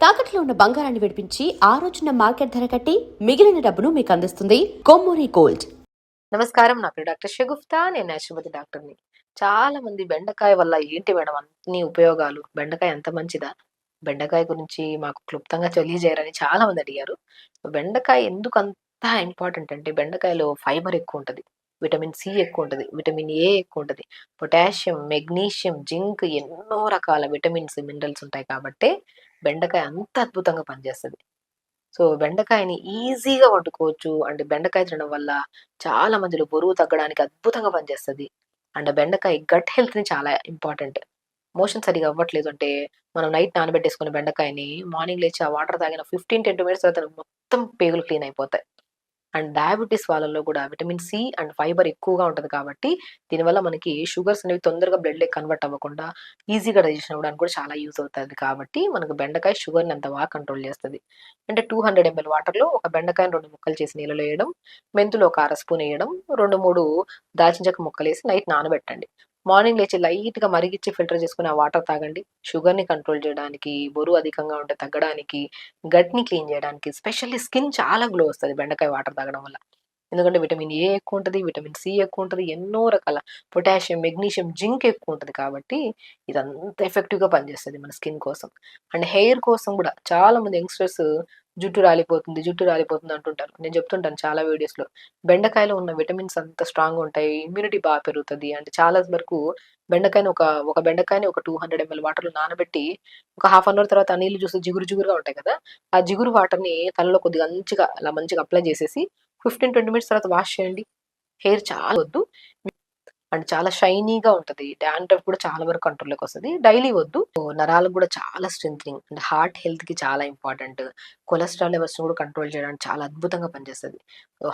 తాకట్లో ఉన్న బంగారాన్ని విడిపించి ఆ రోజున మార్కెట్ ధర కట్టి మిగిలిన డబ్బును మీకు అందిస్తుంది కొమ్మూరి గోల్డ్. నమస్కారం, నా పేరు డాక్టర్ షగుఫ్తా. నేను న్యాచురోపతి డాక్టర్ని. చాలా మంది బెండకాయ వల్ల ఏంటి మేడం అన్ని ఉపయోగాలు, బెండకాయ ఎంత మంచిదా, బెండకాయ గురించి మాకు క్లుప్తంగా తెలియజేయరని చాలా మంది అడిగారు. బెండకాయ ఎందుకు అంత ఇంపార్టెంట్ అంటే, బెండకాయలో ఫైబర్ ఎక్కువ ఉంటుంది, విటమిన్ సి ఎక్కువ ఉంటుంది, విటమిన్ ఏ ఎక్కువ ఉంటుంది, పొటాషియం, మెగ్నీషియం, జింక్, ఎన్నో రకాల విటమిన్స్, మినరల్స్ ఉంటాయి కాబట్టి బెండకాయ అంత అద్భుతంగా పనిచేస్తుంది. సో, బెండకాయని ఈజీగా వండుకోవచ్చు. అంటే బెండకాయ తినడం వల్ల చాలా మందిలో బరువు తగ్గడానికి అద్భుతంగా పనిచేస్తది. అండ్ బెండకాయ గట్ హెల్త్‌ని చాలా ఇంపార్టెంట్. మోషన్ సరిగ్గా అవ్వట్లేదు అంటే, మనం నైట్ నానబెట్టేసుకున్న బెండకాయని మార్నింగ్ లేచి ఆ వాటర్ తాగిన 15, 20 మినిట్స్ తర్వాత మొత్తం పేగులు క్లీన్ అయిపోతాయి. అండ్ డయాబెటిస్ వాళ్ళలో కూడా విటమిన్ సి అండ్ ఫైబర్ ఎక్కువగా ఉంటది కాబట్టి, దీనివల్ల మనకి షుగర్స్ అనేవి తొందరగా బ్లడ్‌లోకి కన్వర్ట్ అవ్వకుండా ఈజీగా డైజెషన్ అవ్వడానికి కూడా చాలా యూజ్ అవుతది కాబట్టి, మనకు బెండకాయ షుగర్‌ని అంత బాగా కంట్రోల్ చేస్తది. అంటే 200 ఎంఎల్ వాటర్‌లో ఒక బెండకాయని 2 ముక్కలు చేసి నీళ్ళలో ఎయడం, మెంతులు ఒక అర స్పూన్ ఎయడం, 2, 3 దాల్చిన చెక్క ముక్కలేసి నైట్ నానబెట్టండి. మార్నింగ్ లేచి లైట్‌గా మరిగిచ్చి ఫిల్టర్ చేసుకొని ఆ వాటర్ తాగండి. షుగర్‌ని కంట్రోల్ చేయడానికి, బరువు అధికంగా ఉంటే తగ్గడానికి, గట్‌ని క్లీన్ చేయడానికి, స్పెషల్లీ స్కిన్ చాలా గ్లో వస్తది బెండకాయ వాటర్ తాగడం వల్ల. ఎందుకంటే విటమిన్ ఏ ఎక్కువుంటది, విటమిన్ సి ఎక్కువుంటది, ఎన్నో రకాల పొటాషియం, మెగ్నీషియం, జింక్ ఎక్కువుంటది కాబట్టి, ఇదంతా ఎఫెక్టివ్‌గా పనిచేస్తది మన స్కిన్ కోసం. అండ్ హెయిర్ కోసం గూడా చాలా మంది యంగ్‌స్టర్స్ జుట్టు రాలిపోతుంది అంటుంటారు. నేను చెప్తుంటాను చాలా వీడియోస్‌లో. బెండకాయలో ఉన్న విటమిన్స్ అంత స్ట్రాంగ్‌గా ఉంటాయి. ఇమ్యూనిటీ పెరుగుతది. అంటే చాలా వరకు బెండకాయని ఒక బెండకాయని ఒక 200 ఎంఎల్ వాటర్‌లో నానబెట్టి, ఒక హాఫ్ అన్ అవర్ తర్వాత ఆ నీళ్లు చూస్తే జిగురు జిగురుగా ఉంటాయి కదా! ఆ జిగురు వాటర్‌ని తలలో కొద్దిగా మంచిగా అప్లై చేసేసి 15, 20 మినిట్స్ తర్వాత వాష్ చేయండి. హెయిర్ చాలా వద్దు. అండ్ చాలా షైనీగా ఉంటది. డాండ్రఫ్ కూడా చాలా వరకు కంట్రోల్‌లోకొస్తది. డైలీ వద్దు. నరాలకు కూడా చాలా స్ట్రెంథెనింగ్. అండ్ హార్ట్ హెల్త్‌కి చాలా ఇంపార్టెంట్. కొలెస్ట్రాల్ లెవెల్స్‌ని కూడా కంట్రోల్ చేయడానికి చాలా అద్భుతంగా పనిచేస్తది.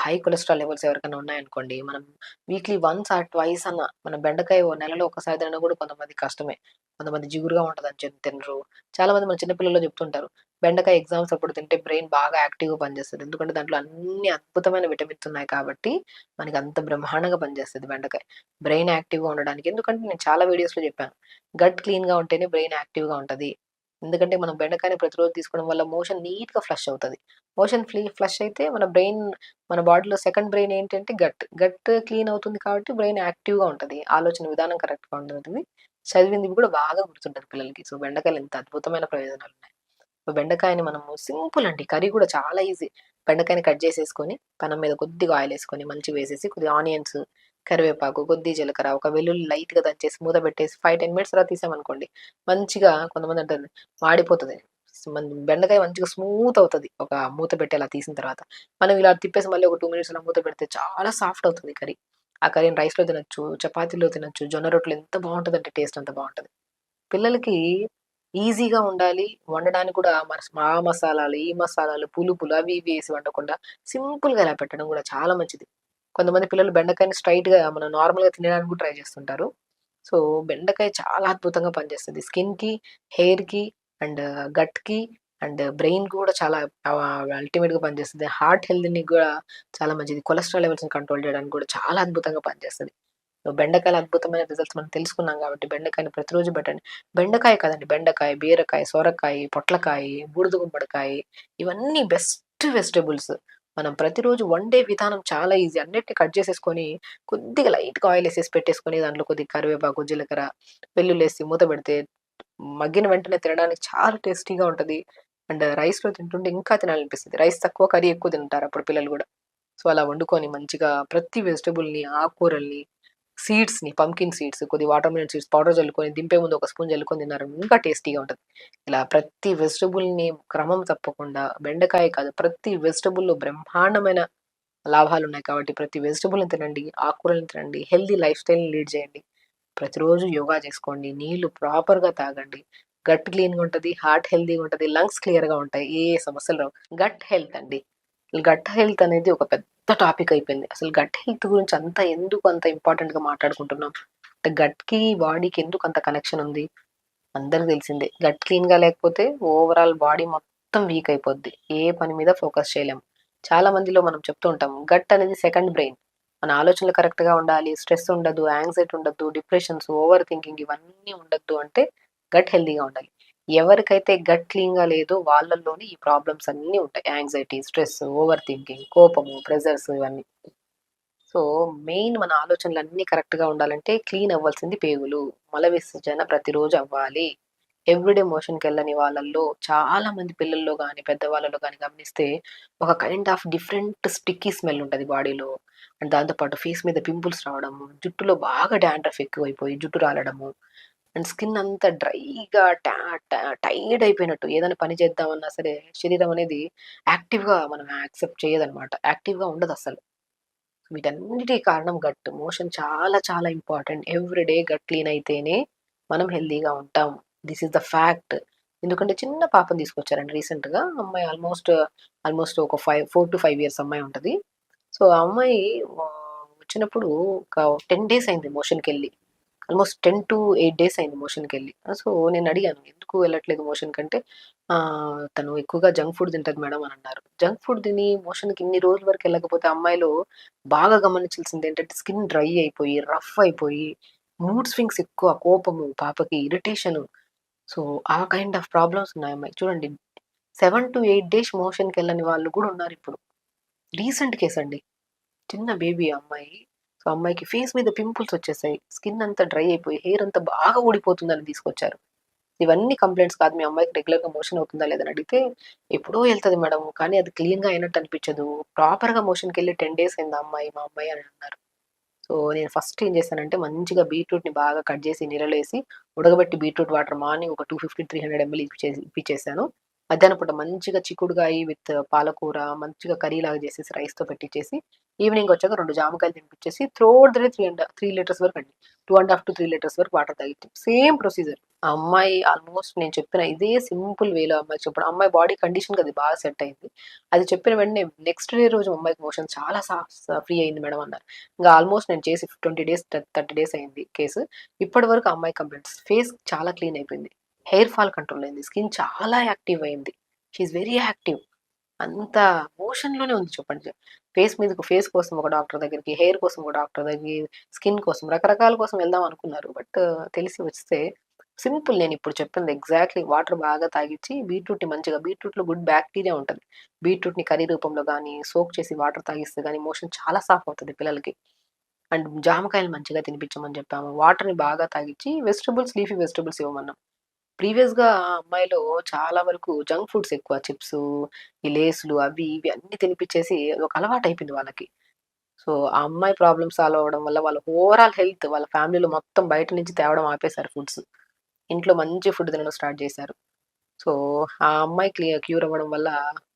హై కొలెస్ట్రాల్ లెవెల్స్ ఎవరికైనా ఉన్నాయనుకోండి, మనం వీక్లీ వన్స్ ఆర్ ట్వైస్ అన్న మనం బెండకాయ నెలలో ఒకసారి తినడం కూడా కొంతమందికి కష్టమే. కొంతమంది జిగురుగా ఉంటదని చెప్పి తినరు. చాలా మంది మన చిన్న పిల్లల్లో చెప్తుంటారు, బెండకాయ ఎగ్జామ్స్ అప్పుడు తింటే బ్రెయిన్ బాగా యాక్టివ్‌గా పనిచేస్తది. ఎందుకంటే దాంట్లో అన్ని అద్భుతమైన విటమిన్స్ ఉన్నాయి కాబట్టి, మనకి అంత బ్రహ్మాండంగా పనిచేస్తది బెండకాయ. బ్రెయిన్ యాక్టివ్‌గా ఉండడానికి. ఎందుకంటే నేను చాలా వీడియోస్‌లో చెప్పాను. గట్ క్లీన్‌గా ఉంటేనే బ్రెయిన్ యాక్టివ్‌గా ఉంటది. ఎందుకంటే మనం బెండకాయని ప్రతిరోజు తీసుకోవడం వల్ల మోషన్ నీట్‌గా ఫ్లష్ అవుతది. ఫ్లష్ అయితే మన బాడీలో సెకండ్ బ్రెయిన్ ఏంటంటే గట్. గట్ క్లీన్ అవుతుంది కాబట్టి బ్రెయిన్ యాక్టివ్‌గా ఉంటది. ఆలోచన విధానం కరెక్ట్‌గా ఉంటది. చదివింది కూడా బాగా గుర్తుంటది పిల్లలకి. సో, బెండకాయలు ఎంత అద్భుతమైన ప్రయోజనాలున్నాయి. బెండకాయని మనము సింపుల్ అండి. కర్రీ కూడా చాలా ఈజీ. బెండకాయని కట్ చేసేసుకొని, పెనం మీద కొద్దిగా ఆయిలేసుకొని, మంచిగా వేసేసి, కొద్దిగా ఆనియన్స్, కరివేపాకు, కొద్దిగా జీలకర్ర, ఒక వెల్లుల్లి లైట్‌గా దంచేసి మూత పెట్టేసి 5, 10 మినిట్స్ తర్వాత తీసామనుకోండి, మంచిగా కొంతమంది అంటారు మాడిపోతది. బెండకాయ మంచిగా స్మూత్ అవుతది. ఒక మూత పెట్టి అలా తీసిన తర్వాత. మనం ఇలా తిప్పేసి మళ్ళీ ఒక 2 మినిట్స్ అలా మూత పెడితే చాలా సాఫ్ట్ అవుతది కర్రీ. ఆ కర్రీని రైస్‌లో తినొచ్చు, చపాతీలో తినొచ్చు, జొన్న రొట్టెలో ఎంత బావుంటదంటే టేస్ట్ అంత బావుంటది. పిల్లలకి ఈజీగా ఉండాలి. వండడానికి కూడా ఆ మసాలాలు, ఈ మసాలాలు, పులుపులు అవి ఇవి ఏసి వండకుండా సింపుల్‌గా ఇలా పెట్టడం కూడా చాలా మంచిది. కొంతమంది పిల్లలు బెండకాయని స్ట్రెయిట్‌గా మనం నార్మల్‌గా తినడానికి కూడా ట్రై చేస్తుంటారు. సో, బెండకాయ చాలా అద్భుతంగా పనిచేస్తది. స్కిన్‌కి, హెయిర్‌కి అండ్ గట్‌కి అండ్ బ్రెయిన్‌కి కూడా చాలా అల్టిమేట్‌గా పనిచేస్తది. హార్ట్ హెల్త్‌ని కూడా చాలా మంచిది. కొలెస్ట్రాల్ లెవెల్స్‌ని కంట్రోల్ చేయడానికి కూడా చాలా అద్భుతంగా పనిచేస్తది. బెండకాయల అద్భుతమైన రిజల్ట్స్ మనం తెలుసుకున్నాం కాబట్టి బెండకాయని ప్రతిరోజు పెట్టండి. బెండకాయ కాదండి, బెండకాయ, బీరకాయ, సొరకాయ, పొట్లకాయ, బూడిద గుమ్మడికాయ, ఇవన్నీ బెస్ట్ వెజిటబుల్స్. మనం ప్రతిరోజు వండే విధానం చాలా ఈజీ. అన్నిటిని కట్ చేసేసుకొని, కొద్దిగా లైట్‌గా ఆయిల్ ఎసేసి పెట్టేసుకొని, దాంట్లో కొద్దిగా కరివేపాకు, జీలకర్ర, వెల్లుల్లేసి మూత పెడితే, మగ్గిన వెంటనే తినడానికి చాలా టేస్టీగా ఉంటది. అండ్ రైస్‌లో తింటుంటే ఇంకా తినాలనిపిస్తది. రైస్ తక్కువ, కర్రీ ఎక్కువ తింటారు అప్పుడు పిల్లలు గూడా. సో, అలా వండుకొని మంచిగా ప్రతి వెజిటబుల్‌ని, ఆకుకూరల్ని, పంకిన్ సీడ్స్, కొద్దిగా వాటర్ మిలన్ సీడ్స్ పౌడర్ జల్లుకొని, దింపే ముందు ఒక స్పూన్ జల్లుకొని తిన్నారు ఇంకా టేస్టీగా ఉంటది. ఇలా ప్రతి వెజిటబుల్‌ని క్రమం తప్పకుండా, బెండకాయ కాదు, ప్రతి వెజిటబుల్‌లో బ్రహ్మాండమైన లాభాలున్నాయి కాబట్టి ప్రతి వెజిటబుల్‌ని తినండి, ఆకుకూరలను తినండి, హెల్తీ లైఫ్ స్టైల్‌ని లీడ్ చేయండి. ప్రతిరోజు యోగా చేసుకోండి, నీళ్లు ప్రాపర్‌గా తాగండి. గట్ క్లీన్‌గా ఉంటది, హార్ట్ హెల్తీగా ఉంటది, లంగ్స్ క్లియర్‌గా ఉంటాయి. ఏ సమస్యలు రావు. గట్ హెల్త్ అండి. గట్ హెల్త్ అనేది ఒక పెద్ద టాపిక్ అయిపోయింది. అసలు గట్ హెల్త్ గురించి ఎందుకు అంత ఇంపార్టెంట్‌గా మాట్లాడుకుంటున్నాం? అంటే గట్‌కి, బాడీకి ఎందుకు అంత కనెక్షన్ ఉంది? అందరికి తెలిసిందే. గట్ క్లీన్‌గా లేకపోతే ఓవరాల్ బాడీ మొత్తం వీక్ అయిపోద్ది. ఏ పని మీద ఫోకస్ చేయలేం. చాలా మందిలో మనం చెప్తూ ఉంటాం, గట్ అనేది సెకండ్ బ్రెయిన్. మన ఆలోచనలు కరెక్ట్‌గా ఉండాలి, స్ట్రెస్ ఉండదు, యాంక్సైటీ ఉండద్దు, డిప్రెషన్స్, ఓవర్ థింకింగ్ ఇవన్నీ ఉండొద్దు అంటే గట్ హెల్తీగా ఉండాలి. ఎవరికైతే గట్ క్లీన్‌గా లేదో వాళ్ళలోనే ఈ ప్రాబ్లమ్స్ అన్నీ ఉంటాయి. యాంగ్జైటీ, స్ట్రెస్, ఓవర్ థింకింగ్, కోపము, ప్రెషర్స్ ఇవన్నీ. సో, మెయిన్ మన ఆలోచనలన్నీ కరెక్ట్‌గా ఉండాలంటే క్లీన్ అవ్వాల్సింది పేగులు. మల విసర్జన ప్రతిరోజు అవ్వాలి. ఎవ్రీడే మోషన్‌కెళ్ళని వాళ్ళల్లో చాలా మంది పిల్లల్లో గాని, పెద్దవాళ్ళలో గాని గమనిస్తే ఒక kind of different sticky smell ఉంటది బాడీలో. అండ్ దాంతో పాటు ఫేస్ మీద పింపుల్స్ రావడము, జుట్టులో బాగా డాండ్రఫ్ ఎక్కువైపోయి జుట్టు రాలడము, అండ్ స్కిన్ అంతా డ్రైగా టా టా టైర్డ్ అయిపోయినట్టు ఏదైనా పని చేద్దామన్నా సరే శరీరం అనేది యాక్టివ్‌గా మనం యాక్సెప్ట్ చేయదనమాట. యాక్టివ్‌గా ఉండదసలు. వీటన్నిటికి కారణం గట్. మోషన్ చాలా చాలా important. Every day gut clean అయితేనే మనం హెల్తీగా ఉంటాం. This is the fact. ఎందుకంటే చిన్న పాపని తీసుకొచ్చారండి రీసెంట్‌గా. అమ్మాయి ఆల్మోస్ట్ ఒక 4-5 ఇయర్స్ అమ్మాయి ఉంటది. సో, ఆ అమ్మాయి వచ్చినప్పుడు ఒక 10 డేస్ అయింది మోషన్‌కెళ్ళి. ఆల్మోస్ట్ 10-8 డేస్ అయింది మోషన్‌కెళ్ళి. సో, నేనడిగాను, "ఎందుకు వెళ్ళట్లేదు మోషన్‌కంటే" "తను ఎక్కువగా జంక్ ఫుడ్ తింటది మేడం" అని అన్నారు. జంక్ ఫుడ్ తిని మోషన్‌కి ఇన్ని రోజుల వరకు వెళ్ళకపోతే అమ్మాయిలో బాగా గమనించాల్సింది ఏంటంటే స్కిన్ డ్రై అయిపోయి, రఫ్ అయిపోయి, మూడ్ స్వింగ్స్ ఎక్కువ, కోపము, పాపకి ఇరిటేషను. సో, ఆ కైండ్ ఆఫ్ ప్రాబ్లమ్స్ ఉన్నాయి అమ్మాయికి. చూడండి 7-8 డేస్ మోషన్‌కెళ్ళని వాళ్ళు కూడా ఉన్నారిప్పుడు. రీసెంట్ కేస్ అండి. చిన్న బేబీ ఆ అమ్మాయి. సో, అమ్మాయికి ఫేస్ మీద పింపుల్స్ వచ్చేసాయి. స్కిన్ అంతా డ్రై అయిపోయి, హెయిర్ అంతా బాగా ఊడిపోతుందని తీసుకొచ్చారు. ఇవన్నీ కంప్లెయింట్స్ కాదు. మీ అమ్మాయికి రెగ్యులర్‌గా మోషన్ అవుతుందా లేదా అని అడిగితే, ఎప్పుడో ఎళ్తది మేడం. కానీ అది క్లీన్‌గా అయినట్టు అనిపించదు. ప్రాపర్‌గా మోషన్‌కెళ్ళి 10 డేస్ అయింది ఆ అమ్మాయి, మా అమ్మాయి అని అన్నారు. సో, నేను ఫస్ట్ ఏం చేశానంటే మంచిగా బీట్రూట్‌ని బాగా కట్ చేసి నీళ్ళలో ఏసి, ఉడకబెట్టి బీట్రూట్ వాటర్ మార్నింగ్ ఒక 250, 300 ఎంఎల్ ఇప్పిచ్చేసాను. మధ్యాహ్నం పూట మంచిగా చిక్కుడుగాయి విత్ పాలకూర మంచిగా కర్రీలాగా చేసేసి రైస్‌తో పెట్టిచ్చేసి, ఈవినింగ్ వచ్చాక 2 జామకాయలు తినిపిచ్చేసి త్రూఅవుట్ ద డే 3 లీటర్స్ వరకు అండి. 2 3 లీటర్స్ వరకు వాటర్ తాగిచ్చాం. Same procedure. ఆ అమ్మాయి ఆల్మోస్ట్ నేను చెప్పిన ఇదే సింపుల్ వేలో అమ్మాయికి చెప్పడం. అమ్మాయి బాడీ కండిషన్‌కి అది బాగా సెట్ అయింది. అది చెప్పిన వెంటనే నెక్స్ట్ డే రోజు అమ్మాయికి మోషన్ చాలా ఫ్రీ అయింది మేడం అన్నారు. ఇంగా ఆల్మోస్ట్ నేను చేసి 20 డేస్, 30 డేస్ అయింది కేసు. ఇప్పటి వరకు ఆ అమ్మాయి కంప్లెయింట్స్. ఫేస్ చాలా క్లీన్ అయిపోయింది. హెయిర్ ఫాల్ కంట్రోల్ అయింది. స్కిన్ చాలా యాక్టివ్ అయింది. She is very active. అంత మోషన్‌లోనే ఉంది చెప్పండి. ఫేస్ కోసం ఒక డాక్టర్ దగ్గరికి, హెయిర్ కోసం ఒక డాక్టర్ దగ్గరికి, స్కిన్ కోసం రకరకాల కోసం వెళ్దాం అనుకున్నారు. బట్ తెలిసి వస్తే సింపుల్ నేనిప్పుడు చెప్పింది ఎగ్జాక్ట్‌లీ వాటర్ బాగా తాగిచ్చి బీట్రూట్‌లో గుడ్ బాక్టీరియా ఉంటది. బీట్రూట్‌ని కర్రీ రూపంలో గానీ, సోక్ చేసి వాటర్ తాగిస్తే గానీ మోషన్ చాలా సాఫ్ అవుతది పిల్లలకి. అండ్ జామకాయలు మంచిగా తినిపించమని చెప్పాము. వాటర్‌ని బాగా తాగిచ్చి లీఫీ వెజిటబుల్స్ ఇవ్వమన్నాం. ప్రీవియస్‌గా ఆ అమ్మాయిలో చాలా వరకు జంక్ ఫుడ్స్ ఎక్కువ. చిప్సు, ఈ లేస్‌లు అవి ఇవి అన్నీ తినిపిచ్చేసి అదొక అలవాటయిపోయింది వాళ్ళకి. సో, ఆ అమ్మాయి ప్రాబ్లమ్ సాల్వ్ అవ్వడం వల్ల వాళ్ళ ఓవరాల్ హెల్త్ వాళ్ళ ఫ్యామిలీలో మొత్తం బయట నుంచి తేవడం ఆపేశారు ఫుడ్స్. ఇంట్లో మంచి ఫుడ్ తినడం స్టార్ట్ చేశారు. సో, ఆ అమ్మాయి క్యూర్ అవ్వడం వల్ల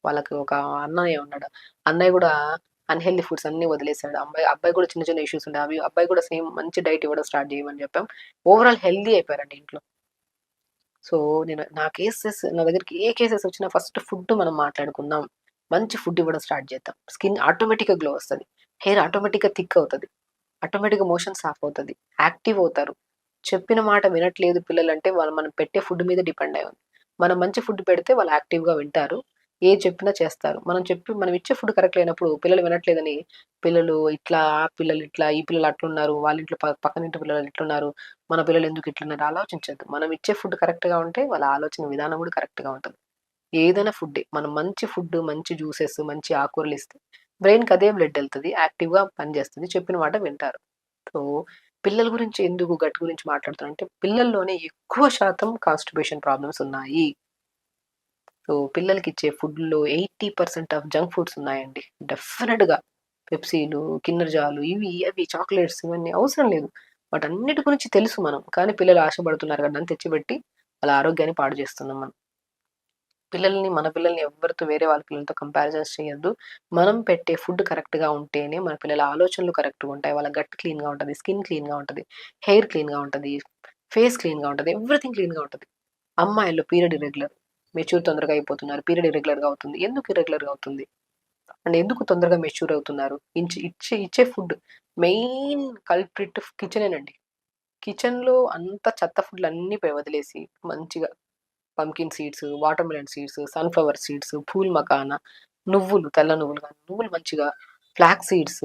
వాళ్ళకి ఒక అన్నయ్య ఉన్నాడు. అన్నయ్య గూడా అన్‌హెల్తీ ఫుడ్స్ అన్నీ వదిలేసాడు. అబ్బాయి కూడా చిన్న చిన్న ఇష్యూస్ ఉండే. అబ్బాయి కూడా సేమ్ మంచి డైట్ ఇవ్వడం స్టార్ట్ చేయమని చెప్పాం. ఓవరాల్ హెల్తీ అయిపోయారండి ఇంట్లో. సో, నా దగ్గరికి ఏ కేసెస్ వచ్చినా ఫస్ట్ ఫుడ్ మనం మాట్లాడుకుందాం. మంచి ఫుడ్ ఇవ్వడం స్టార్ట్ చేద్దాం. స్కిన్ ఆటోమేటిక్‌గా గ్లో వస్తది. హెయిర్ ఆటోమేటిక్‌గా థిక్ అవుతది. ఆటోమేటిక్‌గా మోషన్ సాఫ్ అవుతది. యాక్టివ్ అవుతారు. చెప్పిన మాట వినట్లేదు పిల్లలంటే వాళ్ళు మనం పెట్టే ఫుడ్ మీద డిపెండ్ అయ్యి ఉంది. మనం మంచి ఫుడ్ పెడితే వాళ్ళు యాక్టివ్‌గా వింటారు. ఏది చెప్పినా చేస్తారు. మనం ఇచ్చే ఫుడ్ కరెక్ట్ లేనప్పుడు పిల్లలు వినట్లేదని పిల్లలు ఇట్లా, ఆ పిల్లలు ఇట్లా, ఈ పిల్లలు అట్లున్నారు. వాళ్ళ ఇంట్లో పక్కనింటి పిల్లలు ఇట్లున్నారు. మన పిల్లలు ఎందుకు ఇట్లున్నారు ఆలోచించొద్దు. మనం ఇచ్చే ఫుడ్ కరెక్ట్‌గా ఉంటే వాళ్ళ ఆలోచన విధానం కూడా కరెక్ట్‌గా ఉంటది. ఏదైనా ఫుడ్డే. మనం మంచి ఫుడ్, మంచి జ్యూసెస్, మంచి ఆకుకూరలిస్తే బ్రెయిన్‌కి అదే బ్లడ్ ఎళ్తది. యాక్టివ్‌గా పనిచేస్తది. చెప్పిన మాట వింటారు. సో, పిల్లల గురించి ఎందుకు గట్ గురించి మాట్లాడుతున్నానంటే, పిల్లల్లోనే ఎక్కువ శాతం కాన్‌స్టిపేషన్ ప్రాబ్లమ్స్ ఉన్నాయి. సో, పిల్లలకిచ్చే ఫుడ్‌లో 80% ఆఫ్ జంక్ ఫుడ్స్ ఉన్నాయండి. డెఫినిట్‌గా పెప్సీలు, కిండర్ జాలు ఇవి, అవి చాక్లేట్స్ ఇవన్నీ అవసరం లేదు. వాటన్నిటి గురించి తెలుసు మనం. కానీ పిల్లలు ఆశపడుతున్నారు కదా అని తెచ్చిపెట్టి వాళ్ళ ఆరోగ్యాన్ని పాడు చేస్తున్నాం మనం. మన పిల్లల్ని ఎవ్వరితో వేరే వాళ్ళ పిల్లలతో కంపారిజన్స్ చేయొద్దు. మనం పెట్టే ఫుడ్ కరెక్ట్‌గా ఉంటేనే మన పిల్లల ఆలోచనలు కరెక్ట్‌గా ఉంటాయి. వాళ్ళ గట్ క్లీన్‌గా ఉంటది. స్కిన్ క్లీన్‌గా ఉంటది. హెయిర్ క్లీన్‌గా ఉంటది. ఫేస్ క్లీన్‌గా ఉంటది. ఎవ్రీథింగ్ క్లీన్‌గా ఉంటది. అమ్మాయిల్లో పీరియడ్ ఇర్రెగ్యులర్. మెచ్యూర్ తొందరగా అయిపోతున్నారు. పీరియడ్ ఇర్రెగ్యులర్‌గా అవుతుంది. ఎందుకు ఇర్రెగ్యులర్‌గా అవుతుంది? అండ్ ఎందుకు తొందరగా మెచ్యూర్ అవుతున్నారు? ఇచ్చే ఫుడ్ మెయిన్ కల్ప్రిట్ కిచెనేనండి. కిచెన్‌లో అంతా చెత్త ఫుడ్‌లన్నీ వదిలేసి మంచిగా pumpkin seeds, water melon seeds, sunflower seeds, pool makhana, తెల్ల నువ్వులు గాని, నువ్వులు మంచిగా ఫ్లాక్స్ సీడ్స్,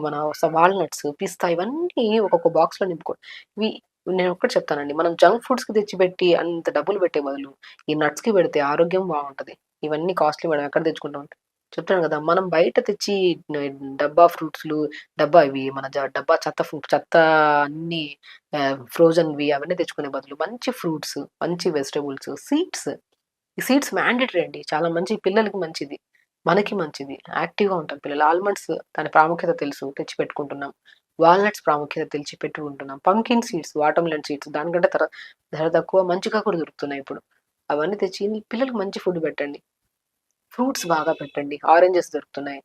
మన వాల్‌నట్స్, పిస్తా ఇవన్నీ ఒక్కొక్క బాక్స్‌లో నింపుకోండి. ఇవి నేను ఒక్కటి చెప్తానండి. మనం జంక్ ఫుడ్స్‌కి తెచ్చిపెట్టి అంత డబ్బులు పెట్టే బదులు, ఈ నట్స్‌కి పెడితే ఆరోగ్యం బావుంటది. ఇవన్నీ కాస్ట్‌లీ మనం ఎక్కడ తెచ్చుకుంటాం? చెప్తాను గదా! మనం బయట తెచ్చి న డబ్బా ఫ్రూట్స్‌లు, డబ్బా ఇవి మన డబ్బా చెత్త ఫ్రూట్ చెత్త అన్నీ ఫ్రోజన్‌వి అవన్నీ తెచ్చుకునే బదులు మంచి ఫ్రూట్స్, మంచి వెజిటబుల్స్, సీడ్స్. ఈ సీడ్స్ మ్యాండేటరీ అండి. చాలా మంచి పిల్లలకి మంచిది. మనకి మంచిది. యాక్టివ్‌గా ఉంటారు పిల్లలు. ఆల్మండ్స్ దాని ప్రాముఖ్యత తెలుసు తెచ్చిపెట్టుకుంటున్నాం. వాల్‌నట్స్ ప్రాముఖ్యత తెలిసి పెట్టుకుంటున్నాం. పంకిన్ సీడ్స్, వాటర్‌మెలన్ సీడ్స్ దానికంటే ధర తక్కువ మంచిగా కూడా దొరుకుతున్నాయి ఇప్పుడు. అవన్నీ తెచ్చి పిల్లలకి మంచి ఫుడ్ పెట్టండి. ఫ్రూట్స్ బాగా పెట్టండి. ఆరెంజెస్ దొరుకుతున్నాయి.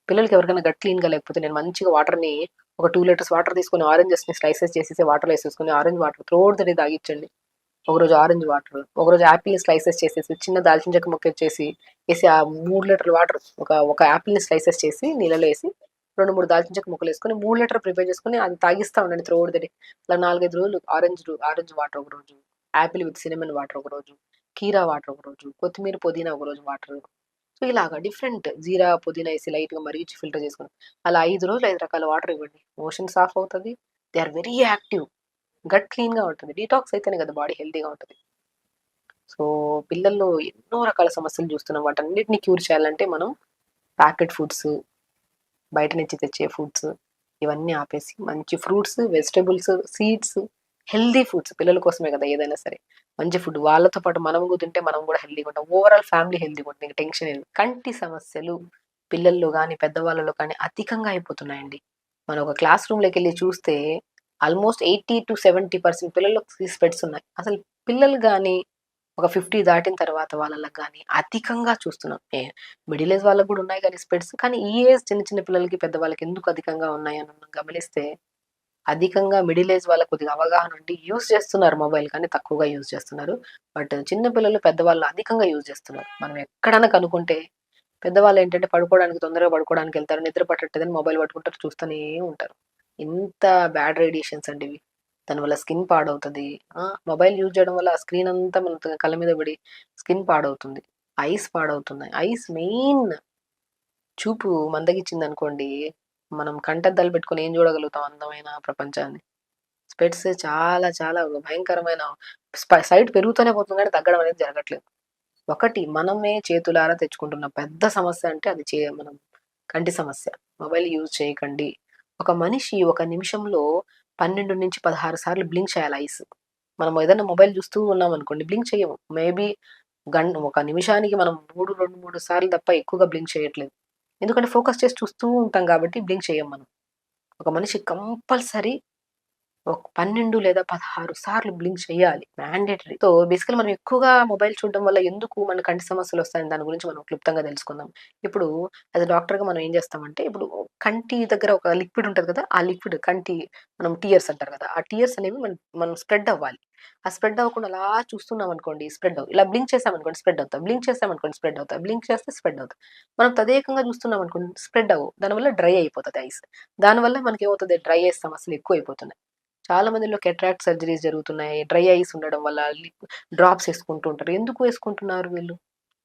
పిల్లలకి ఎవరికైనా గట్ క్లీన్‌గా లేకపోతే నేను మంచిగా వాటర్‌ని ఒక 2 లీటర్స్ వాటర్ తీసుకొని ఆరెంజెస్‌ని స్లైసెస్ చేసేసి వాటర్‌లో ఏసేసుకొని orange water throughout the day తాగిచ్చండి. ఒకరోజు ఆరెంజ్ వాటర్, ఒకరోజు యాపిల్‌ని స్లైసెస్ చేసేసి, చిన్న దాల్చిన చెక్క ముక్క ఏసి ఆ 3 లీటర్ల వాటర్ ఒక యాపిల్‌ని స్లైసెస్ చేసి నీళ్ళలో ఏసి 2, 3 దాల్చిన చెక్క ముక్కలేసుకొని 3 లీటర్ ప్రిపేర్ చేసుకొని అది తాగిస్తా ఉండండి త్రూఅవుట్ ద డే. అలా 4, 5 రోజులు ఆరెంజ్ వాటర్ ఒకరోజు, యాపిల్ విత్ సిన్నమన్ వాటర్ ఒకరోజు, కీరా వాటర్ ఒకరోజు, కొత్తిమీర, పుదీనా ఒకరోజు వాటర్. సో, ఇలాగా డిఫరెంట్ జీరా, పుదీనా ఏసి లైట్‌గా మరిగిచ్చి ఫిల్టర్ చేసుకొని, అలా 5 రోజులు 5 రకాల వాటర్ ఇవ్వండి. మోషన్ సాఫ్ అవుతది. They are very active. Gut క్లీన్‌గా ఉంటుంది. డీటాక్స్ అయితేనే కదా బాడీ హెల్తీగా ఉంటది. సో, పిల్లల్లో ఎన్నో రకాల సమస్యలు చూస్తున్నాం. వాటన్నిటిని క్యూర్ చేయాలంటే మనం ప్యాకెట్ ఫుడ్స్, బయట నుంచి తెచ్చే ఫుడ్స్ ఇవన్నీ ఆపేసి మంచి fruits, vegetables, seeds, healthy foods పిల్లల కోసమే కదా ఏదైనా సరే. మంచి ఫుడ్ వాళ్ళతో పాటు మనం కూడా తింటే మనం కూడా హెల్తీగా ఉంటాం. ఓవరాల్ ఫ్యామిలీ హెల్తీగా ఉంటుంది. ఇంక టెన్షన్ ఏం లేదు. కంటి సమస్యలు పిల్లల్లో గాని, పెద్దవాళ్ళలో కానీ అధికంగా అయిపోతున్నాయండి. మనం ఒక క్లాస్ రూమ్‌లోకెళ్ళి చూస్తే ఆల్మోస్ట్ 80-70% పిల్లలకు స్పెట్స్ ఉన్నాయి. అసలు పిల్లలు గాని ఒక 50 దాటిన తర్వాత వాళ్ళకి గాని అధికంగా చూస్తున్నాం. మిడిల్ ఏజ్ వాళ్ళకి గూడా ఉన్నాయి గానీ స్పెట్స్. కానీ ఈ ఏజ్ చిన్న చిన్న పిల్లలకి, పెద్దవాళ్ళకి ఎందుకు అధికంగా ఉన్నాయని మనం గమనిస్తే, అధికంగా మిడిల్ ఏజ్ వాళ్ళకి కొద్దిగా అవగాహన ఉండి యూజ్ చేస్తున్నారు మొబైల్ కానీ తక్కువగా యూజ్ చేస్తున్నారు. బట్ చిన్న పిల్లలు, పెద్దవాళ్ళు అధికంగా యూజ్ చేస్తున్నారు. మనం ఎక్కడన్నా కనుక్కుంటే పెద్దవాళ్ళేంటంటే పడుకోవడానికి తొందరగా పడుకోవడానికెళ్తారు. నిద్ర పట్టట్లేదని మొబైల్ పట్టుకుంటారు. చూస్తూనే ఉంటారు. ఇంత బ్యాడ్ రేడియేషన్స్ అండి ఇవి. దానివల్ల స్కిన్ పాడవుతది. మొబైల్ యూజ్ చేయడం వల్ల ఆ స్క్రీన్ అంతా మన కళ్ళ మీద పడి స్కిన్ పాడవుతుంది. ఐస్ పాడవుతున్నాయి. ఐస్ మెయిన్ చూపు మందగించిందనుకోండి, మనం కంటద్దాలు పెట్టుకొని ఏం చూడగలుగుతాం అందమైన ప్రపంచాన్ని. స్పెట్స్ చాలా చాలా భయంకరమైన సైట్ పెరుగుతూనే పోతుంది గానీ తగ్గడం అనేది జరగట్లేదు. ఒకటి మనమే చేతులారా తెచ్చుకుంటున్న పెద్ద సమస్య అంటే అది మనం కంటి సమస్య. మొబైల్ యూజ్ చేయకండి. ఒక మనిషి ఒక నిమిషంలో 12-16 సార్లు బ్లింక్ చేయాలి ఐస్. మనం ఏదైనా మొబైల్ చూస్తూ ఉన్నామనుకోండి బ్లింక్ చెయ్యము. మేబీ ఒక నిమిషానికి మనం 2, 3 సార్లు తప్ప ఎక్కువగా బ్లింక్ చేయట్లేదు. ఎందుకంటే ఫోకస్ చేసి చూస్తూ ఉంటాం కాబట్టి బ్లింక్ చెయ్యం మనం. ఒక మనిషి కంపల్సరీ ఒక 12 లేదా 16 సార్లు బ్లింక్ చేయాలి. మ్యాండేటరీ. సో, బేసికల్లీ మనం ఎక్కువగా మొబైల్ చూడడం వల్ల ఎందుకు మన కంటి సమస్యలొస్తాయని దాని గురించి మనం క్లుప్తంగా తెలుసుకుందాం. ఇప్పుడు యాస్ ఎ డాక్టర్‌గా మనం ఏం చేస్తామంటే, ఇప్పుడు కంటి దగ్గర ఒక లిక్విడ్ ఉంటది కదా! ఆ లిక్విడ్ మనం టియర్స్ అంటారు కదా! ఆ టియర్స్ అనేవి మనం స్ప్రెడ్ అవ్వాలి. ఆ స్ప్రెడ్ అవ్వకుండా అలా చూస్తున్నామనుకోండి స్ప్రెడ్ అవ్వవు. ఇలా బ్లింక్ చేసామనుకోండి స్ప్రెడ్ అవుతాయి. బ్లింక్ చేసామనుకోండి స్ప్రెడ్ అవుతాయి. బ్లింక్ చేస్తే స్ప్రెడ్ అవుతాయి. మనం తదేకంగా చూస్తున్నామనుకోండి స్ప్రెడ్ అవ్వవు. దానివల్ల డ్రై అయిపోతది ఐస్. దానివల్ల మనకేమవుతది డ్రై ఐస్ సమస్యలు ఎక్కువైపోతున్నాయి. చాలా మందిలో కేట్రాక్ట్ సర్జరీస్ జరుగుతున్నాయి. డ్రై ఐస్ ఉండడం వల్ల డ్రాప్స్ ఏసుకుంటూ ఉంటారు. ఎందుకు ఏసుకుంటున్నారు వీళ్ళు?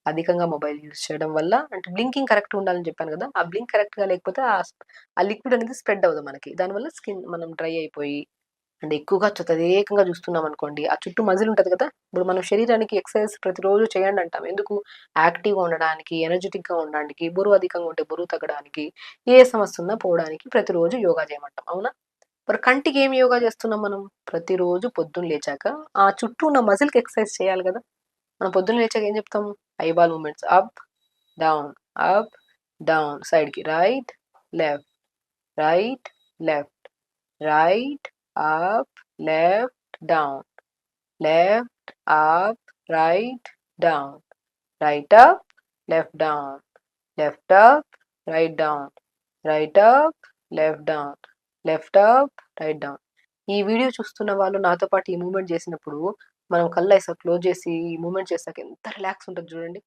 అధికంగా మొబైల్ యూజ్ చేయడం వల్ల అంటే బ్లింకింగ్ కరెక్ట్‌గా ఉండాలని చెప్పాను గదా! ఆ బ్లింక్ కరెక్ట్‌గా లేకపోతే ఆ లిక్విడ్ అనేది స్ప్రెడ్ అవ్వదు మనకి. దానివల్ల స్కిన్ మనం డ్రై అయిపోయి అండ్ ఎక్కువగా తదేకంగా చూస్తున్నామనుకోండి, ఆ చుట్టూ మజిల్ ఉంటది కదా! ఇప్పుడు మన శరీరానికి ఎక్సర్‌సైజ్ ప్రతిరోజు చేయండి అంటాం. ఎందుకు? యాక్టివ్‌గా ఉండడానికి, ఎనర్జిటిక్‌గా ఉండడానికి, బరువు అధికంగా ఉంటే బరువు తగ్గడానికి, ఏ సమస్య ఉన్నా పోవడానికి ప్రతిరోజు యోగా చేయమంటాం. అవునా? మరి కంటికి ఏం యోగా చేస్తున్నాం మనం? ప్రతిరోజు పొద్దున్న లేచాక ఆ చుట్టూ ఉన్న మజిల్‌కి ఎక్సర్‌సైజ్ చేయాలి గదా! మనం పొద్దున్న లేచాక ఏం చెప్తాం? Eyeball movements down, up, down, సైడ్‌కి right, left, right, left, right, up, left, down, left, up, right, down, right up, left down, left up, right down, right up, left down, left up, right down. ఈ video చూస్తున్న వాళ్ళు నాతో పాటు ఈ movement చేసినప్పుడు, మనం కళ్ళైసా close చేసి ఈ మూవ్‌మెంట్ చేసాక ఎంత రిలాక్స్ ఉంటది చూడండి.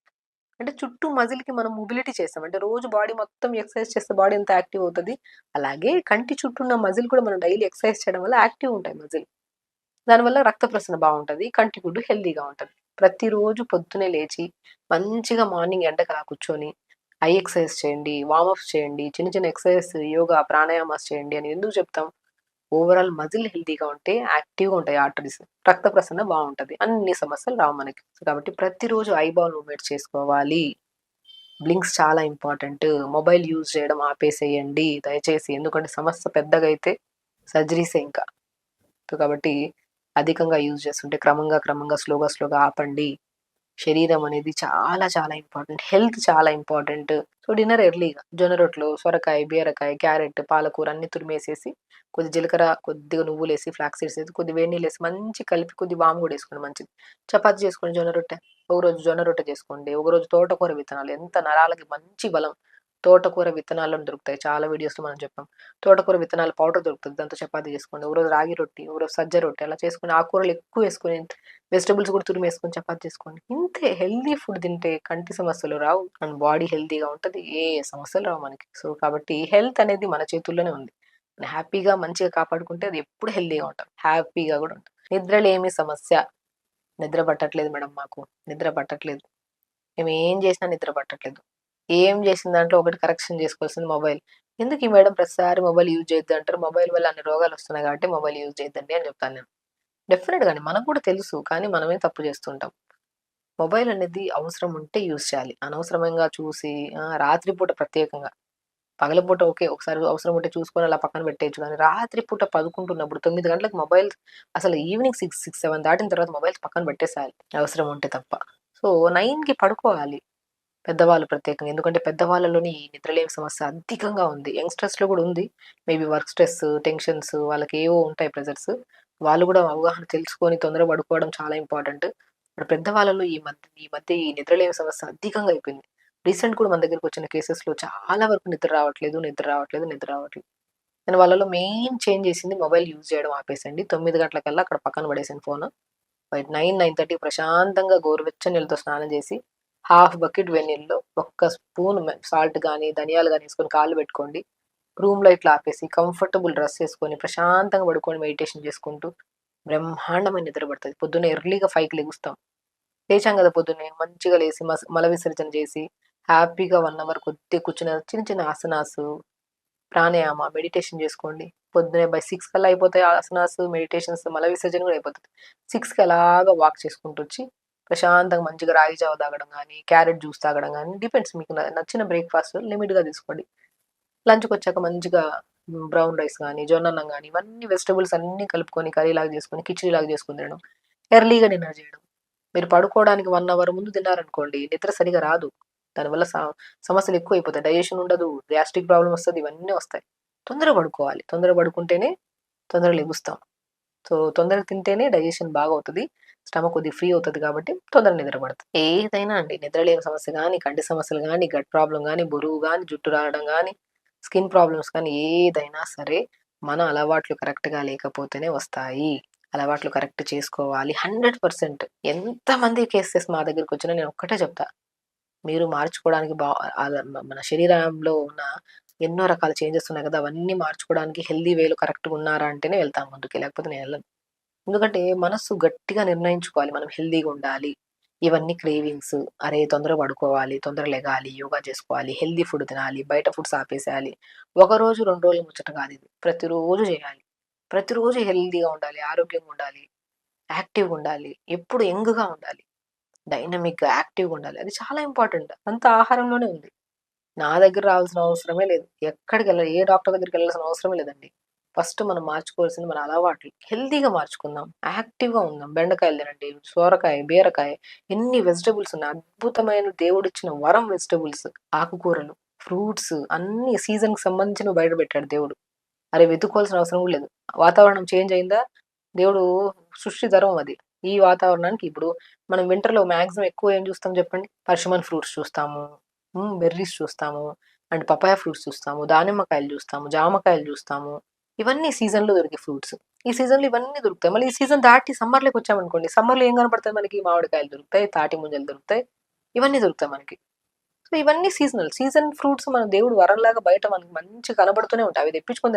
అంటే చుట్టూ మజిల్‌కి మనం మొబిలిటీ చేసాం. అంటే రోజు బాడీ మొత్తం ఎక్సర్‌సైజ్ చేస్తే బాడీ ఎంత యాక్టివ్ అవుతది. అలాగే కంటి చుట్టూ ఉన్న మజిల్ కూడా మనం డైలీ ఎక్సర్‌సైజ్ చేయడం వల్ల యాక్టివ్ ఉంటాయి మజిల్. దానివల్ల రక్త ప్రసరణ బావుంటది. కంటి గుడ్డు హెల్తీగా ఉంటది. ప్రతిరోజు పొద్దున్నే లేచి మంచిగా మార్నింగ్ ఎండకు అలా కూర్చొని ఐ ఎక్సర్‌సైజ్ చేయండి, వార్మప్స్ చేయండి, చిన్న చిన్న ఎక్సర్‌సైజెస్ యోగా, ప్రాణాయామాస్ చేయండి అని ఎందుకు చెప్తాం? ఓవరాల్ మజిల్ హెల్తీగా ఉంటే యాక్టివ్‌గా ఉంటాయి ఆర్టరీస్. రక్త ప్రసరణ బావుంటది. అన్ని సమస్యలు రావు మనకి. సో, కాబట్టి ప్రతిరోజు ఐబాల్ మూవ్‌మెంట్స్ చేసుకోవాలి. బ్లింక్స్ చాలా ఇంపార్టెంట్. మొబైల్ యూజ్ చేయడం ఆపేసేయండి దయచేసి. ఎందుకంటే సమస్య పెద్దగైతే సర్జరీసే ఇంకా. సో, కాబట్టి అధికంగా యూజ్ చేస్తుంటే క్రమంగా స్లోగా ఆపండి. శరీరం అనేది చాలా చాలా ఇంపార్టెంట్. హెల్త్ చాలా ఇంపార్టెంట్. సో, డిన్నర్ ఎర్లీగా జొన్న రొట్టెలు, సొరకాయ, బీరకాయ, క్యారెట్, పాలకూర అన్నీ తురిమేసేసి, కొద్ది జీలకర్ర, కొద్దిగా నువ్వులేసి, ఫ్లాక్స్ సీడ్స్ ఏసి, కొద్దిగా వేడి నీళ్ళేసి మంచిగా కలిపి కొద్దిగా వాము గూడా ఏసుకోండి మంచిది. చపాతీ చేసుకోండి జొన్న రొట్టె. ఒకరోజు జొన్న రొట్టె చేసుకోండి. ఒకరోజు తోటకూర విత్తనాలు ఎంత నరాలకి మంచి బలం. తోటకూర విత్తనాలను దొరుకుతాయి. చాలా వీడియోస్‌లో మనం చెప్పాం. తోటకూర విత్తనాల పౌడర్ దొరుకుతది. దాంతో చపాతీ చేసుకోండి. ఒకరోజు రాగి రొట్టి, ఒకరోజు సజ్జ రొట్టె అలా చేసుకొని ఆకుకూరలు ఎక్కువేసుకొని వెజిటబుల్స్ కూడా తురిమేసుకొని చపాతీ చేసుకోండి. ఇంతే హెల్తీ ఫుడ్ తింటే కంటి సమస్యలు రావు. మన బాడీ హెల్తీగా ఉంటది. ఏ సమస్యలు రావు మనకి. సో, కాబట్టి హెల్త్ అనేది మన చేతుల్లోనే ఉంది. మనం హ్యాపీగా మంచిగా కాపాడుకుంటే అది ఎప్పుడు హెల్తీగా ఉంటాం. హ్యాపీగా గూడా ఉంటాం. నిద్రలేమి సమస్య. నిద్ర పట్టట్లేదు మేడం మాకు. నిద్ర పట్టట్లేదు. మేమేం చేసినా నిద్ర పట్టట్లేదు. ఏం చేసిన దాంట్లో ఒకటి కరెక్షన్ చేసుకోవాల్సింది మొబైల్. ఎందుకు ఈ మేడం ప్రతిసారి మొబైల్ యూజ్ చేయొద్దు అంటారు. మొబైల్ వల్ల అన్ని రోగాలొస్తున్నాయి కాబట్టి మొబైల్ యూజ్ చేయొద్దండి అని చెప్తాను నేను. డెఫినిట్‌గానే మనకు కూడా తెలుసు. కానీ మనమే తప్పు చేస్తుంటాం. మొబైల్ అనేది అవసరం ఉంటే యూజ్ చేయాలి. అనవసరంగా చూసి రాత్రి పూట ప్రత్యేకంగా. పగలపూట ఓకే. ఒకసారి అవసరం ఉంటే చూసుకొని అలా పక్కన పెట్టేయొచ్చు. కానీ రాత్రి పూట పడుకుంటున్నప్పుడు 9 గంటలకు మొబైల్ అసలు ఈవినింగ్ 6, 7 దాటిన తర్వాత మొబైల్స్ పక్కన పెట్టేసేయాలి. అవసరం ఉంటే తప్ప. సో, 9కి పడుకోవాలి. పెద్దవాళ్ళు ప్రత్యేకంగా. ఎందుకంటే పెద్దవాళ్ళలోని ఈ నిద్రలేమి సమస్య అధికంగా ఉంది. యంగ్‌స్టర్స్‌లో కూడా ఉంది. మేబీ వర్క్ స్ట్రెస్, టెన్షన్స్ వాళ్ళకేవో ఉంటాయి ప్రెషర్స్. వాళ్ళు కూడా అవగాహన తెలుసుకొని తొందరగా పడుకోవడం చాలా ఇంపార్టెంట్. ఇప్పుడు పెద్దవాళ్ళలో ఈ మధ్య ఈ నిద్రలేమి సమస్య అధికంగా అయిపోయింది. రీసెంట్ కూడా మన దగ్గరకొచ్చిన కేసెస్‌లో చాలా వరకు నిద్ర రావట్లేదు. నేను వాళ్ళలో మెయిన్ చేంజ్ చేసింది మొబైల్ యూజ్ చేయడం ఆపేసండి. 9 గంటలకల్లా అక్కడ పక్కన పడేసాను ఫోను. 9:30 ప్రశాంతంగా గోరువెచ్చని నీళ్ళతో స్నానం చేసి, హాఫ్ బకెట్ వేడినీళ్ళలో ఒక్క స్పూన్ సాల్ట్ గాని, ధనియాలు గాని ఏసుకొని కాళ్ళు పెట్టుకోండి. రూమ్ లైట్లు ఆపేసి, కంఫర్టబుల్ డ్రెస్ ఏసుకొని, ప్రశాంతంగా పడుకొని మెడిటేషన్ చేసుకుంటూ, బ్రహ్మాండమైన నిద్ర పడతది. పొద్దున్నే ఎర్లీగా 5కి లెగుస్తాం. లేచాం గదా పొద్దున్నే, మంచిగా లేసి మల విసర్జన చేసి, హ్యాపీగా 1 అవర్ కొద్దిగా కూర్చుని చిన్న చిన్న ఆసనాసు, ప్రాణాయామ, మెడిటేషన్ చేసుకోండి. పొద్దున్నే బై 6 కల్లా అయిపోతాయి ఆసనాస్, మెడిటేషన్స్, మల విసర్జన కూడా అయిపోతది. 6కి అలాగా వాక్ చేసుకుంటొచ్చి, ప్రశాంతంగా మంచిగా రాగి జావ తాగడం గానీ, క్యారెట్ జ్యూస్ తాగడం గానీ, డిపెండ్స్ మీకు నచ్చిన బ్రేక్‌ఫాస్ట్ లిమిట్‌గా తీసుకోండి. లంచ్‌కొచ్చాక మంచిగా బ్రౌన్ రైస్ గానీ, జొన్నన్నం గానీ, ఇవన్నీ వెజిటబుల్స్ అన్నీ కలుపుకొని కర్రీలాగా చేసుకొని, కిచిడీలాగా చేసుకొని తినడం. ఎర్లీగా డిన్నర్ చేయడం. మీరు పడుకోవడానికి 1 అవర్ ముందు తిన్నారనుకోండి, నిద్ర సరిగ్గా రాదు. దానివల్ల సమస్యలు ఎక్కువైపోతాయి. డైజెషన్ ఉండదు, గ్యాస్ట్రిక్ ప్రాబ్లమ్ వస్తది, ఇవన్నీ వస్తాయి. తొందరగా పడుకోవాలి. తొందరగా పడుకుంటేనే తొందరగా లెగుస్తాం. సో, తొందరగా తింటేనే డైజెషన్ బాగవుతది. స్టమక్ కొద్దిగా ఫ్రీ అవుతది కాబట్టి తొందరగా నిద్ర పడతది. ఏదైనా అండి నిద్రలేమి సమస్య గానీ, కంటి సమస్యలు గానీ, గట్ ప్రాబ్లమ్ గానీ, బరువు గానీ, జుట్టు రాలడం గానీ, స్కిన్ ప్రాబ్లమ్స్ కానీ ఏదైనా సరే మన అలవాట్లు కరెక్ట్‌గా లేకపోతేనే వస్తాయి. అలవాట్లు కరెక్ట్ చేసుకోవాలి. 100% ఎంతమంది కేసెస్ మా దగ్గరకొచ్చినా నేను ఒక్కటే చెప్తా. మీరు మార్చుకోవడానికి మన శరీరంలో ఉన్న ఎన్నో రకాల చేంజెస్ ఉన్నాయి కదా! అవన్నీ మార్చుకోవడానికి హెల్తీ వేలో కరెక్ట్‌గా ఉన్నారా అంటేనే వెళ్తాను ముందుకి. లేకపోతే నేనెళ్ళను. ఎందుకంటే మనస్సు గట్టిగా నిర్ణయించుకోవాలి. మనం హెల్తీగా ఉండాలి. ఇవన్నీ క్రేవింగ్స్. అరే! తొందరగా పడుకోవాలి, తొందరగా లెగాలి, యోగా చేసుకోవాలి, హెల్తీ ఫుడ్ తినాలి, బయట ఫుడ్స్ ఆపేసేయాలి. ఒకరోజు, 2 రోజుల ముచ్చట కాదిది. ప్రతిరోజు చేయాలి. ప్రతిరోజు హెల్తీగా ఉండాలి, ఆరోగ్యంగా ఉండాలి, యాక్టివ్‌గా ఉండాలి, ఎప్పుడు యంగ్‌గా ఉండాలి, డైనమిక్‌గా, యాక్టివ్‌గా ఉండాలి. అది చాలా ఇంపార్టెంట్. అంతా ఆహారంలోనే ఉంది. నా దగ్గర రావాల్సిన అవసరమే లేదు. ఏ డాక్టర్ దగ్గరికెళ్ళాల్సిన అవసరమే లేదండి. ఫస్ట్ మనం మార్చుకోవాల్సింది మన అలవాట్లు. హెల్తీగా మార్చుకుందాం. యాక్టివ్‌గా ఉందాం. బెండకాయలు తినండి, సోరకాయ, బీరకాయ ఎన్ని వెజిటబుల్స్ ఉన్నాయి. అద్భుతమైన దేవుడిచ్చిన వరం వెజిటబుల్స్. ఆకుకూరలు, ఫ్రూట్స్ అన్నీ సీజన్‌కి సంబంధించినవి బయట పెట్టాడు దేవుడు. అరే! వెతుక్కోవాల్సిన అవసరం కూడా లేదు. వాతావరణం చేంజ్ అయిందా? దేవుడు సృష్టి ధర్మం అది. ఈ వాతావరణానికి ఇప్పుడు మనం వింటర్‌లో మాక్సిమం ఎక్కువ ఏం చూస్తాం చెప్పండి? పర్షిమన్ ఫ్రూట్స్ చూస్తాము. బెర్రీస్ చూస్తాము. అండ్ పపాయ ఫ్రూట్స్ చూస్తాము. దానిమ్మకాయలు చూస్తాము. జామకాయలు చూస్తాము. ఇవన్నీ సీజన్‌లో దొరికే ఫ్రూట్స్. ఈ సీజన్‌లో ఇవన్నీ దొరుకుతాయి. మళ్ళీ ఈ సీజన్ దాటి సమ్మర్‌లోకొచ్చామనుకోండి, సమ్మర్‌లో ఏం కనపడతాయి మనకి? మామిడికాయలు దొరుకుతాయి, తాటి ముంజలు దొరుకుతాయి. ఇవన్నీ దొరుకుతాయి మనకి. సో, ఇవన్నీ సీజనల్. సీజన్ ఫ్రూట్స్ మన దేవుడు వరంలాగా బయట మనకి మంచిగా కనబడుతూనే ఉంటాయి. అవి తెప్పించుకొని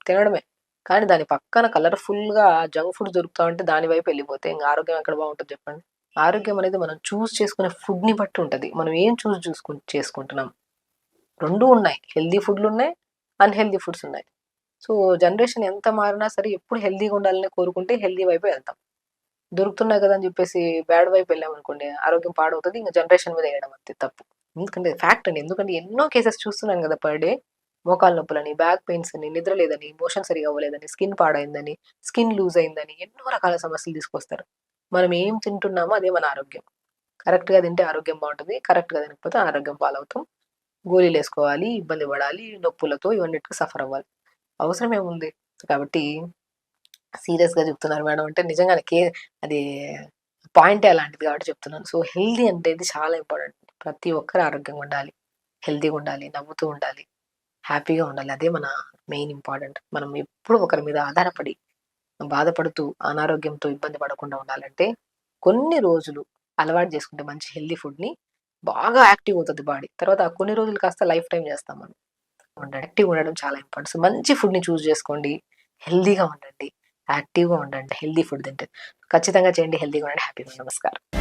తినడమే. కానీ దాని పక్కన కలర్‌ఫుల్‌గా జంక్ ఫుడ్స్ దొరుకుతా ఉంటే దాని వైపు వెళ్ళిపోతే ఇంక ఆరోగ్యం ఎక్కడ బావుంటది చెప్పండి? ఆరోగ్యం అనేది మనం చూజ్ చేసుకునే ఫుడ్‌ని బట్టి ఉంటది. మనం ఏం చేసుకుంటున్నాం. 2 ఉన్నాయి. హెల్తీ ఫుడ్‌లున్నాయి. అన్‌హెల్తీ ఫుడ్స్ ఉన్నాయి. సో జనరేషన్ ఎంత మారినా సరే ఎప్పుడు హెల్తీగా ఉండాలని కోరుకుంటే హెల్తీ వైపు వెళ్తాం. దొరుకుతున్నాయి కదా అని చెప్పేసి బ్యాడ్ వైపు వెళ్ళామనుకోండి ఆరోగ్యం పాడవుతుంది. ఇంక జనరేషన్ మీద వేయడం అంతే తప్పు. ఎందుకంటే ఫ్యాక్ట్ అండి. ఎందుకంటే ఎన్నో కేసెస్ చూస్తున్నాను కదా పర్ డే. మోకాళ్ళ నొప్పులని, బ్యాక్ పెయిన్స్ అని, నిద్ర లేదని, మోషన్ సరిగ్గా అవ్వలేదని, స్కిన్ పాడైందని, స్కిన్ లూజ్ అయిందని ఎన్నో రకాల సమస్యలు తీసుకొస్తారు. మనం ఏం తింటున్నామో అదే మన ఆరోగ్యం. కరెక్ట్‌గా తింటే ఆరోగ్యం బావుంటది. కరెక్ట్‌గా తినకపోతే అనారోగ్యం పాలవుతాం. గోళీలేసుకోవాలి, ఇబ్బంది పడాలి, నొప్పులతో ఇవన్నిటికి సఫర్ అవ్వాలి. అవసరం ఏముంది? కాబట్టి సీరియస్‌గా చెప్తున్నారు మేడం అంటే నిజంగానే అది పాయింటే అలాంటిది కాబట్టి చెప్తున్నాను. సో, హెల్తీ అనేది చాలా ఇంపార్టెంట్. ప్రతి ఒక్కరు ఆరోగ్యంగా ఉండాలి. హెల్తీగా ఉండాలి. నవ్వుతూ ఉండాలి. హ్యాపీగా ఉండాలి. అదే మన మెయిన్ ఇంపార్టెంట్. మనం ఎప్పుడు ఒకరి మీద ఆధారపడి, బాధపడుతూ, అనారోగ్యంతో ఇబ్బంది పడకుండా ఉండాలంటే, కొన్ని రోజులు అలవాటు చేసుకుంటే మంచి హెల్తీ ఫుడ్‌ని బాగా యాక్టివ్ అవుతది బాడీ. తర్వాత ఆ కొన్ని రోజులు కాస్త లైఫ్ టైమ్ చేస్తాం మనం. యాక్టివ్‌గా ఉండడం చాలా ఇంపార్టెంట్. సో, మంచి ఫుడ్‌ని చూజ్ చేసుకోండి. హెల్తీగా ఉండండి. యాక్టివ్‌గా ఉండండి. హెల్తీ ఫుడ్ తింటే. ఖచ్చితంగా చేయండి. హెల్తీగా ఉండండి. హ్యాపీగా ఉండండి. నమస్కారం.